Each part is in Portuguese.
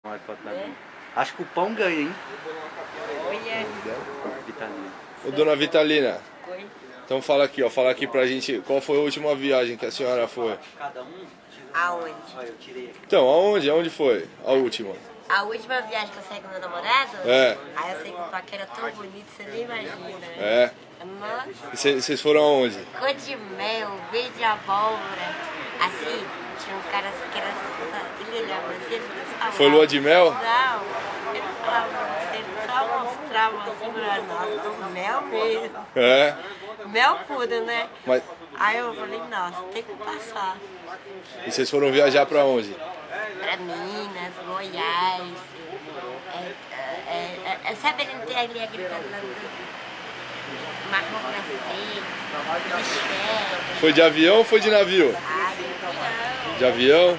Uma foto da minha. Acho que o pão ganha, hein? Olha. Vitalina. Ô, dona Vitalina, Oi. então fala aqui, ó, fala aqui pra gente qual foi a última viagem que a senhora foi. Cada um? Aonde? Olha, eu tirei aqui. Então, aonde? Aonde foi a última? A última viagem que eu saí com meu namorado? É. Aí eu sei que o paquera era tão bonito, você nem imagina. Né? É. Nossa. E vocês foram aonde? Cor de mel, verde abóbora. Assim, tinha um cara assim que era. Ele olhava assim, ele não falava. Foi lua de mel? Não, ele não falava pra você, ele só mostrava assim pra nós. Mel mesmo. É. Mel puro, né? Mas, Aí eu falei, nossa, tem que passar. e vocês foram viajar pra onde? Pra Minas, Goiás. Sabe, ele não tem ali gritando lá no Marrom Glacê, Michel. Foi de avião ou foi de navio? De avião?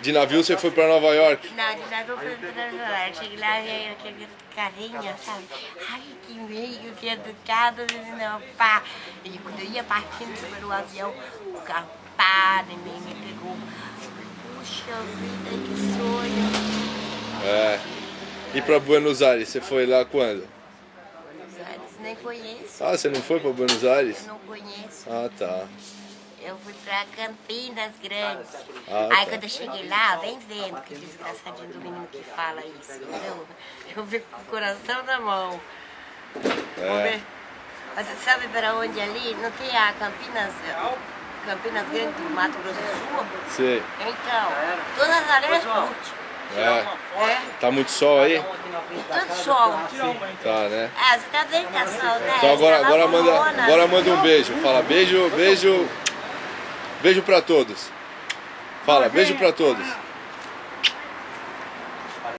De navio você foi pra Nova York? Não, de nada eu fui pra Nova York. Cheguei lá e aquele carinha, sabe? Ai, que meio, que educado. Não, pá. E quando eu ia partindo sobre o avião, o carro pá, em mim, me pegou. Puxa vida, que sonho. É. E pra Buenos Aires, você foi lá quando? Buenos Aires, nem conheço. Ah, você não foi pra Buenos Aires? Eu não conheço. Ah, tá. Eu fui pra Campinas Grandes. Ah, Aí tá. quando eu cheguei lá, vem vendo que desgraçadinho do menino que fala isso, entendeu? Eu fico com o coração na mão. Vamos ver. Mas você sabe para onde ali? Não tem a Campinas Grandes do Mato Grosso do Sul? Sei. Então, todas as areias curtem. É. É, Tá muito sol aí? tudo sol. Tá, né? É, você tá vendo que tá sol, né? Então Tá agora manda um beijo. Fala beijo, beijo. Beijo pra todos. Fala, beijo pra todos.